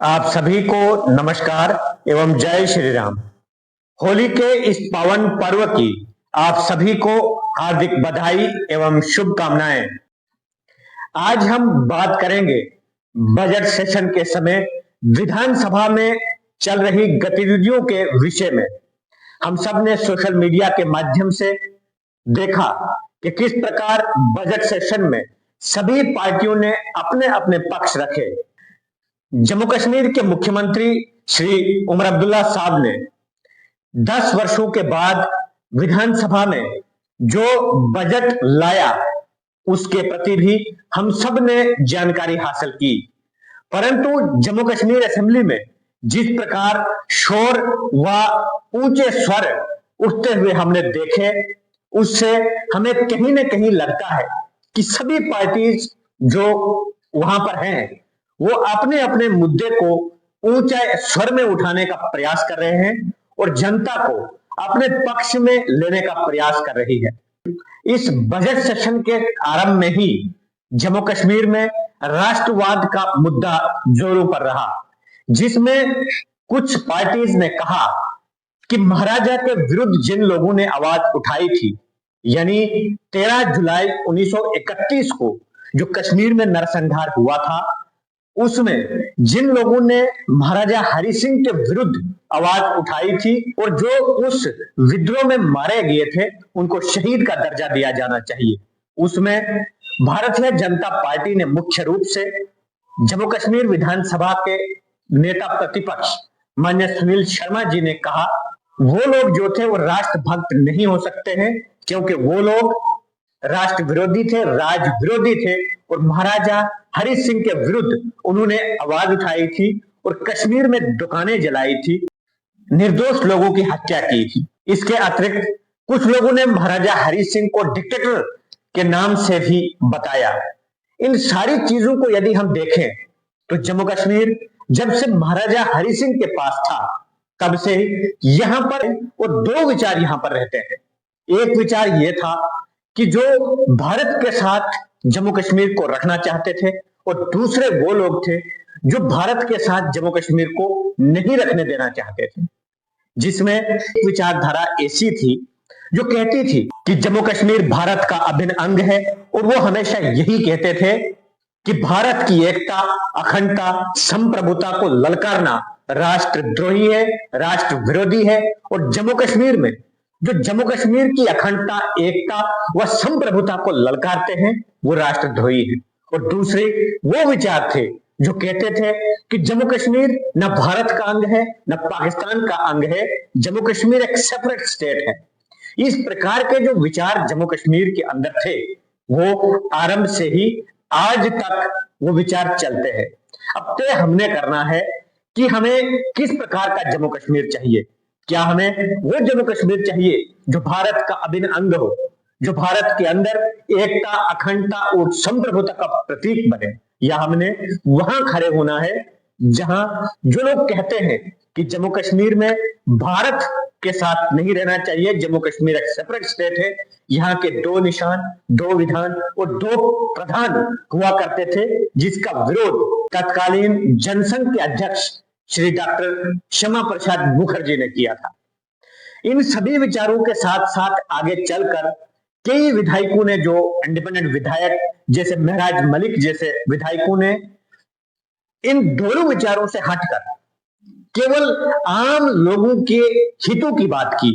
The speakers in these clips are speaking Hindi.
आप सभी को नमस्कार एवं जय श्री राम। होली के इस पावन पर्व की आप सभी को हार्दिक बधाई एवं शुभकामनाएं। आज हम बात करेंगे बजट सेशन के समय विधानसभा में चल रही गतिविधियों के विषय में। हम सब ने सोशल मीडिया के माध्यम से देखा कि किस प्रकार बजट सेशन में सभी पार्टियों ने अपने अपने पक्ष रखे। जम्मू कश्मीर के मुख्यमंत्री श्री उमर अब्दुल्ला साहब ने 10 वर्षों के बाद विधानसभा में जो बजट लाया उसके प्रति भी हम सब ने जानकारी हासिल की, परंतु जम्मू कश्मीर असेंबली में जिस प्रकार शोर व ऊंचे स्वर उठते हुए हमने देखे, उससे हमें कहीं ना कहीं लगता है कि सभी पार्टीज जो वहां पर हैं वो अपने अपने मुद्दे को ऊंचे स्वर में उठाने का प्रयास कर रहे हैं और जनता को अपने पक्ष में लेने का प्रयास कर रही है। इस बजट सेशन के आरंभ में ही जम्मू कश्मीर में राष्ट्रवाद का मुद्दा जोरों पर रहा, जिसमें कुछ पार्टीज ने कहा कि महाराजा के विरुद्ध जिन लोगों ने आवाज उठाई थी, यानी 13 जुलाई 1931 को जो कश्मीर में नरसंहार हुआ था, उसमें जिन लोगों ने महाराजा हरि सिंह के विरुद्ध आवाज उठाई थी और जो उस विद्रोह में मारे गए थे, उनको शहीद का दर्जा दिया जाना चाहिए। उसमें भारतीय जनता पार्टी ने मुख्य रूप से जम्मू कश्मीर विधानसभा के नेता प्रतिपक्ष माननीय सुनील शर्मा जी ने कहा वो लोग जो थे वो राष्ट्रभक्त नहीं हो सकते हैं, क्योंकि वो लोग राष्ट्र विरोधी थे, राज विरोधी थे और महाराजा हरि सिंह के विरुद्ध उन्होंने आवाज उठाई थी और कश्मीर में दुकानें जलाई थी, निर्दोष लोगों की हत्या की थी। इसके अतिरिक्त कुछ लोगों ने महाराजा हरि सिंह को डिक्टेटर के नाम से भी बताया। इन सारी चीजों को यदि हम देखें तो जम्मू कश्मीर जब से महाराजा हरि सिंह के पास था तब से यहां पर वो दो विचार यहां पर रहते हैं। एक विचार ये था कि जो भारत के साथ जम्मू कश्मीर को रखना चाहते थे और दूसरे वो लोग थे जो भारत के साथ जम्मू कश्मीर को नहीं रखने देना चाहते थे, जिसमें विचारधारा ऐसी थी जो कहती थी कि जम्मू कश्मीर भारत का अभिन्न अंग है और वो हमेशा यही कहते थे कि भारत की एकता, अखंडता, संप्रभुता को ललकारना राष्ट्रद्रोही है, राष्ट्र विरोधी है और जम्मू कश्मीर में जो जम्मू कश्मीर की अखंडता, एकता व संप्रभुता को ललकारते हैं वो राष्ट्रद्रोही है। और दूसरे वो विचार थे जो कहते थे कि जम्मू कश्मीर न भारत का अंग है न पाकिस्तान का अंग है, जम्मू कश्मीर एक सेपरेट स्टेट है। इस प्रकार के जो विचार जम्मू कश्मीर के अंदर थे वो आरंभ से ही आज तक वो विचार चलते हैं। अब तय हमने करना है कि हमें किस प्रकार का जम्मू कश्मीर चाहिए। क्या हमें वो जम्मू कश्मीर चाहिए जो भारत का अभिन्न अंग हो, जो भारत के अंदर एकता, अखंडता और संप्रभुता का प्रतीक बने, या हमने वहां खड़े होना है जहां जो लोग कहते हैं कि जम्मू कश्मीर में भारत के साथ नहीं रहना चाहिए, जम्मू कश्मीर एक सेपरेट स्टेट है, यहाँ के दो निशान, दो विधान और दो प्रधान हुआ करते थे, जिसका विरोध तत्कालीन जनसंघ के अध्यक्ष श्री डॉक्टर श्यामा प्रसाद मुखर्जी ने किया था। इन सभी विचारों के साथ साथ आगे चलकर कई विधायकों ने, जो इंडिपेंडेंट विधायक जैसे महराज मलिक जैसे विधायकों ने इन दोनों विचारों से हटकर केवल आम लोगों के हितों की बात की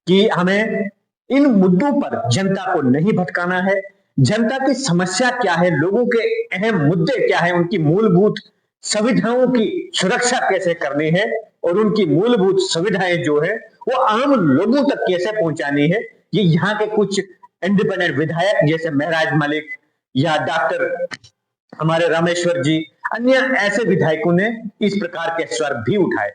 कि हमें इन मुद्दों पर जनता को नहीं भटकाना है, जनता की समस्या क्या है, लोगों के अहम मुद्दे क्या है, उनकी मूलभूत सुविधाओं की सुरक्षा कैसे करनी है और उनकी मूलभूत सुविधाएं जो है वो आम लोगों तक कैसे पहुंचानी है। ये यहाँ के कुछ इंडिपेंडेंट विधायक जैसे महराज मलिक या डॉक्टर हमारे रामेश्वर जी, अन्य ऐसे विधायकों ने इस प्रकार के स्वर भी उठाए।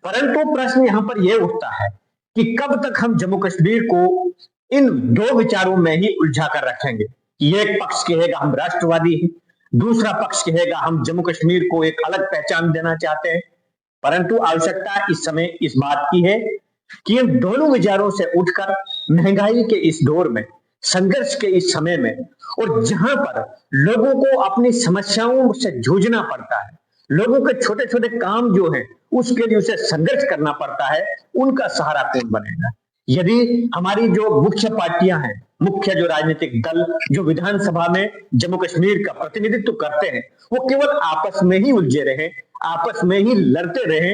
परंतु प्रश्न यहां पर यह उठता है कि कब तक हम जम्मू कश्मीर को इन दो विचारों में ही उलझा कर रखेंगे कि एक पक्ष कहेगा हम राष्ट्रवादी हैं, दूसरा पक्ष कहेगा हम जम्मू कश्मीर को एक अलग पहचान देना चाहते हैं। परंतु आवश्यकता इस समय इस बात की है कि इन दोनों विचारों से उठकर महंगाई के इस दौर में, संघर्ष के इस समय में और जहां पर लोगों को अपनी समस्याओं से जूझना पड़ता है, लोगों के छोटे छोटे काम जो हैं उसके लिए उसे संघर्ष करना पड़ता है, उनका सहारा कौन बनेगा? यदि हमारी जो मुख्य पार्टियां हैं, मुख्य जो राजनीतिक दल जो विधानसभा में जम्मू कश्मीर का प्रतिनिधित्व करते हैं, वो केवल आपस में ही उलझे रहे, आपस में ही लड़ते रहे,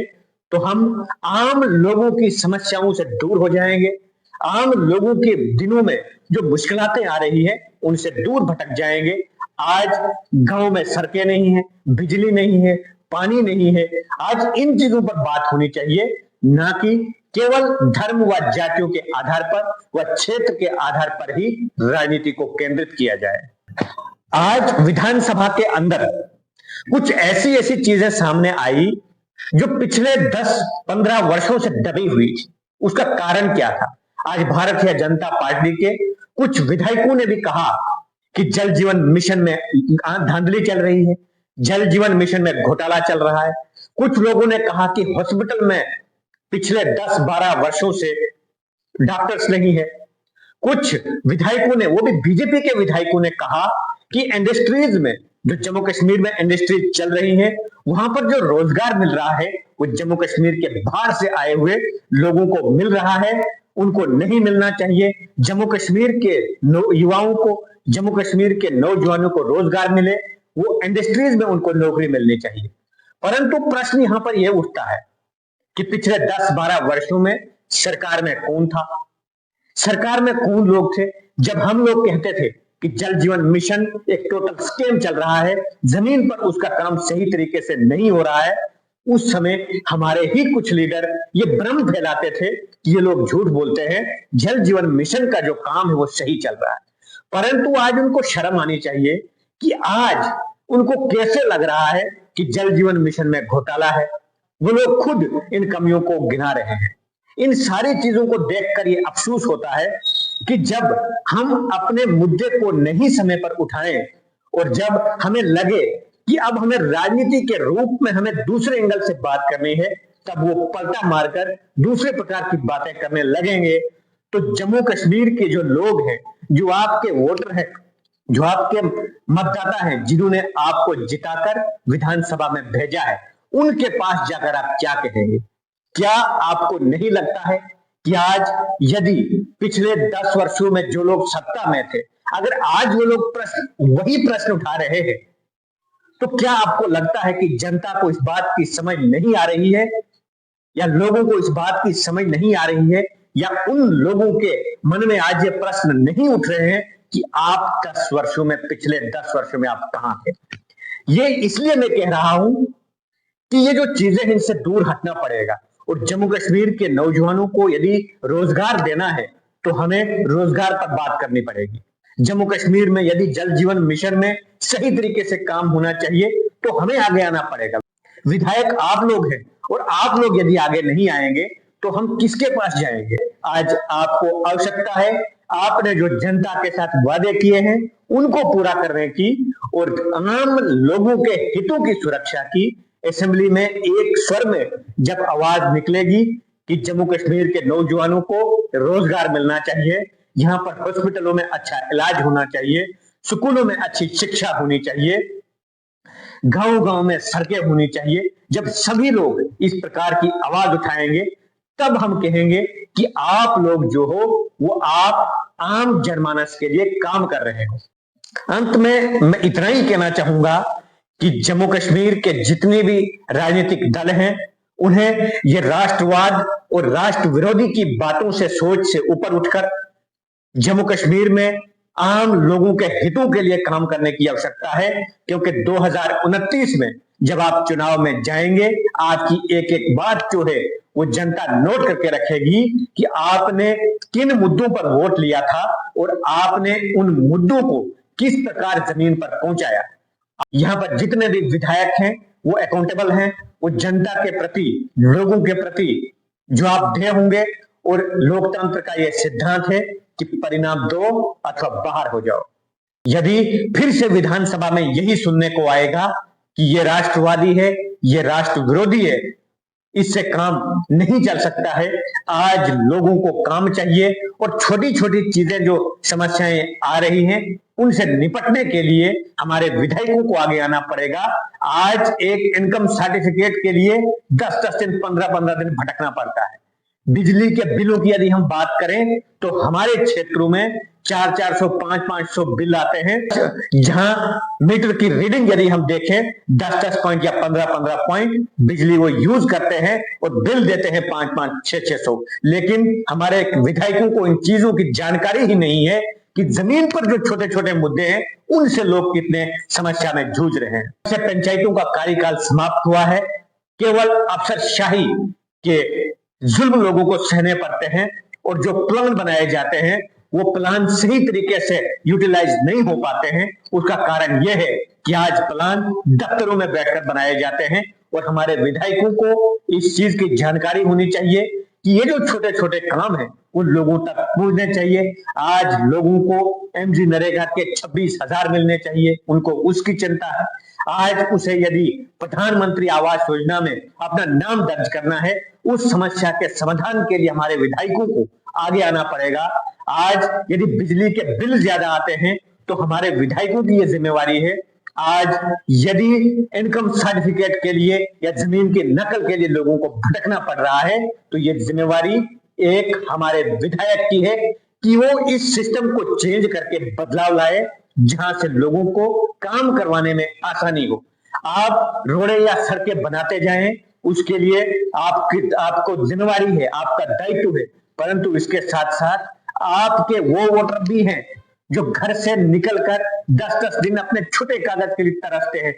तो हम आम लोगों की समस्याओं से दूर हो जाएंगे। आम लोगों के दिनों में जो मुश्किलातें आ रही है उनसे दूर भटक जाएंगे। आज गांव में सड़कें नहीं है, बिजली नहीं है, पानी नहीं है। आज इन चीजों पर बात होनी चाहिए, ना कि केवल धर्म व जातियों के आधार पर व क्षेत्र के आधार पर ही राजनीति को केंद्रित किया जाए। आज विधानसभा के अंदर कुछ ऐसी ऐसी चीजें सामने आई जो पिछले 10-15 वर्षों से दबी हुई थी। उसका कारण क्या था? आज भारतीय जनता पार्टी के कुछ विधायकों ने भी कहा कि जल जीवन मिशन में धांधली चल रही है, जल जीवन मिशन में घोटाला चल रहा है। कुछ लोगों ने कहा कि हॉस्पिटल में पिछले 10-12 वर्षों से डॉक्टर्स नहीं है। कुछ विधायकों ने, वो भी बीजेपी के विधायकों ने कहा कि इंडस्ट्रीज में, जो जम्मू कश्मीर में इंडस्ट्रीज चल रही है, वहां पर जो रोजगार मिल रहा है वो जम्मू कश्मीर के बाहर से आए हुए लोगों को मिल रहा है, उनको नहीं मिलना चाहिए। जम्मू कश्मीर के युवाओं को, जम्मू कश्मीर के नौजवानों को रोजगार मिले, वो इंडस्ट्रीज में उनको नौकरी मिलनी चाहिए। परंतु प्रश्न यहां पर यह उठता है कि पिछले 10-12 वर्षों में सरकार में कौन था? सरकार में कौन लोग थे? जब हम लोग कहते थे कि जल जीवन मिशन एक टोटल स्कैम चल रहा है, जमीन पर उसका काम सही तरीके से नहीं हो रहा है, उस समय हमारे ही कुछ लीडर ये भ्रम फैलाते थे कि ये लोग झूठ बोलते हैं, जल जीवन मिशन का जो काम है वो सही चल रहा है। परंतु आज उनको शर्म आनी चाहिए कि आज उनको कैसे लग रहा है कि जल जीवन मिशन में घोटाला है। वो लोग खुद इन कमियों को गिना रहे हैं। इन सारी चीजों को देखकर ये अफसोस होता है कि जब हम अपने मुद्दे को नहीं समय पर उठाएं और जब हमें लगे कि अब हमें राजनीति के रूप में हमें दूसरे एंगल से बात करनी है, तब वो पलटा मारकर दूसरे प्रकार की बातें करने लगेंगे। तो जम्मू कश्मीर के जो लोग हैं, जो आपके वोटर हैं, जो आपके मतदाता हैं, जिन्होंने आपको जिताकर विधानसभा में भेजा है, उनके पास जाकर आप क्या कहेंगे? क्या आपको नहीं लगता है कि आज यदि पिछले 10 वर्षों में जो लोग सत्ता में थे, अगर आज वो लोग वही प्रश्न उठा रहे हैं, तो क्या आपको लगता है कि जनता को इस बात की समझ नहीं आ रही है, या लोगों को इस बात की समझ नहीं आ रही है, या उन लोगों के मन में आज ये प्रश्न नहीं उठ रहे हैं कि आप 10 वर्षों में, पिछले 10 वर्षों में आप कहां थे? ये इसलिए मैं कह रहा हूं कि ये जो चीजें हैं इनसे दूर हटना पड़ेगा। और जम्मू कश्मीर के नौजवानों को यदि रोजगार देना है तो हमें रोजगार पर बात करनी पड़ेगी। जम्मू कश्मीर में यदि जल जीवन मिशन में सही तरीके से काम होना चाहिए तो हमें आगे आना पड़ेगा। विधायक आप लोग हैं और आप लोग यदि आगे नहीं आएंगे तो हम किसके पास जाएंगे? आज आपको आवश्यकता है, आपने जो जनता के साथ वादे किए हैं उनको पूरा करने की और आम लोगों के हितों की सुरक्षा की। असेंबली में एक स्वर में जब आवाज निकलेगी कि जम्मू कश्मीर के नौजवानों को रोजगार मिलना चाहिए, यहाँ पर हॉस्पिटलों में अच्छा इलाज होना चाहिए, स्कूलों में अच्छी शिक्षा होनी चाहिए, गांव-गांव में सड़कें होनी चाहिए, जब सभी लोग इस प्रकार की आवाज उठाएंगे तब हम कहेंगे कि आप लोग जो हो वो आप आम जनमानस के लिए काम कर रहे हो। अंत में मैं इतना ही कहना चाहूंगा कि जम्मू कश्मीर के जितने भी राजनीतिक दल हैं उन्हें ये राष्ट्रवाद और राष्ट्र विरोधी की बातों से, सोच से ऊपर उठकर जम्मू कश्मीर में आम लोगों के हितों के लिए काम करने की आवश्यकता है। क्योंकि 2029 में जब आप चुनाव में जाएंगे, आपकी एक एक बात जो है वो जनता नोट करके रखेगी कि आपने किन मुद्दों पर वोट लिया था और आपने उन मुद्दों को किस प्रकार जमीन पर पहुंचाया। यहाँ पर जितने भी विधायक हैं वो अकाउंटेबल हैं, वो जनता के प्रति, लोगों के प्रति जवाबदेह होंगे। और लोकतंत्र का यह सिद्धांत है कि परिणाम दो अथवा बाहर हो जाओ। यदि फिर से विधानसभा में यही सुनने को आएगा कि ये राष्ट्रवादी है, ये राष्ट्र विरोधी है, इससे काम नहीं चल सकता है। आज लोगों को काम चाहिए और छोटी छोटी चीजें जो समस्याएं आ रही हैं उनसे निपटने के लिए हमारे विधायकों को आगे आना पड़ेगा। आज एक इनकम सर्टिफिकेट के लिए 10-10 दिन 15-15 दिन भटकना पड़ता है। बिजली के बिलों की यदि हम बात करें तो हमारे क्षेत्रों में 400-400 500-500 बिल आते हैं, जहां मीटर की रीडिंग यदि हम देखें 10-10 पॉइंट या 15-15 पॉइंट बिजली वो यूज करते हैं और बिल देते हैं 500-500 600-600। लेकिन हमारे विधायकों को इन चीजों की जानकारी ही नहीं है कि जमीन पर जो छोटे छोटे मुद्दे हैं उनसे लोग कितने समस्या में जूझ रहे हैं। पंचायतों का कार्यकाल समाप्त हुआ है, केवल अफसरशाही के जुल्म लोगों को सहने पड़ते हैं और जो प्लान बनाए जाते हैं वो प्लान सही तरीके से यूटिलाइज नहीं हो पाते हैं। उसका कारण यह है कि आज प्लान दफ्तरों में बैठकर बनाए जाते हैं और हमारे विधायकों को इस चीज की जानकारी होनी चाहिए कि ये जो छोटे छोटे काम हैं उन लोगों तक पहुंचने चाहिए। आज लोगों को एमजी नरेगा के 26,000 मिलने चाहिए, उनको उसकी चिंता है। आज उसे यदि प्रधानमंत्री आवास योजना में अपना नाम दर्ज करना है, उस समस्या के समाधान के लिए हमारे विधायकों को आगे आना पड़ेगा। आज यदि बिजली के बिल ज्यादा आते हैं तो हमारे विधायकों की ये जिम्मेवारी है। आज यदि इनकम सर्टिफिकेट के लिए या जमीन की नकल के लिए लोगों को भटकना पड़ रहा है तो ये जिम्मेवारी एक हमारे विधायक की है कि वो इस सिस्टम को चेंज करके बदलाव लाए, जहां से लोगों को काम करवाने में आसानी हो। आप रोडें या सड़कें बनाते जाएं, उसके लिए आपको जिम्मेवारी है, आपका दायित्व है, परंतु इसके साथ साथ आपके वो वोटर भी हैं जो घर से निकलकर 10-10 दिन अपने छोटे कागज के लिए तरसते हैं।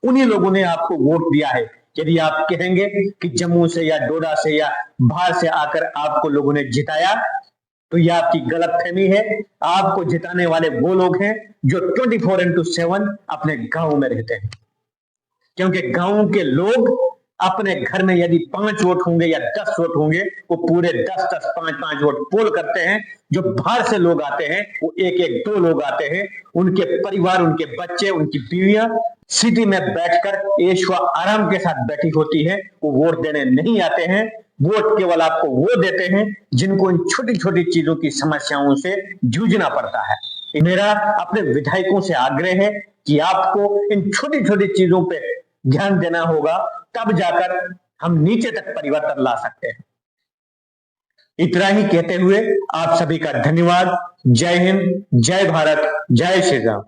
उन्हीं लोगों ने आपको वोट दिया है। यदि आप कहेंगे कि जम्मू से या डोडा से या बाहर से आकर आपको लोगों ने जिताया तो यह आपकी गलतफहमी है। आपको जिताने वाले वो लोग हैं जो 24x7 अपने गांव में रहते हैं, क्योंकि गांव के लोग अपने घर में यदि 5 वोट होंगे या 10 वोट होंगे वो पूरे 10-10 5-5 वोट पोल करते हैं। जो बाहर से लोग आते हैं वो 1-1 2 लोग आते हैं, उनके परिवार, उनके बच्चे, उनकी बीवियां सिटी में बैठकर ऐश व आराम के साथ बैठी होती है। वो वोट देने नहीं आते हैं। वोट केवल आपको वो देते हैं जिनको इन छोटी छोटी चीजों की समस्याओं से जूझना पड़ता है। मेरा अपने विधायकों से आग्रह है कि आपको इन छोटी छोटी चीजों पे ध्यान देना होगा, तब जाकर हम नीचे तक परिवर्तन ला सकते हैं। इतना ही कहते हुए आप सभी का धन्यवाद। जय हिंद, जय भारत, जय श्री राम।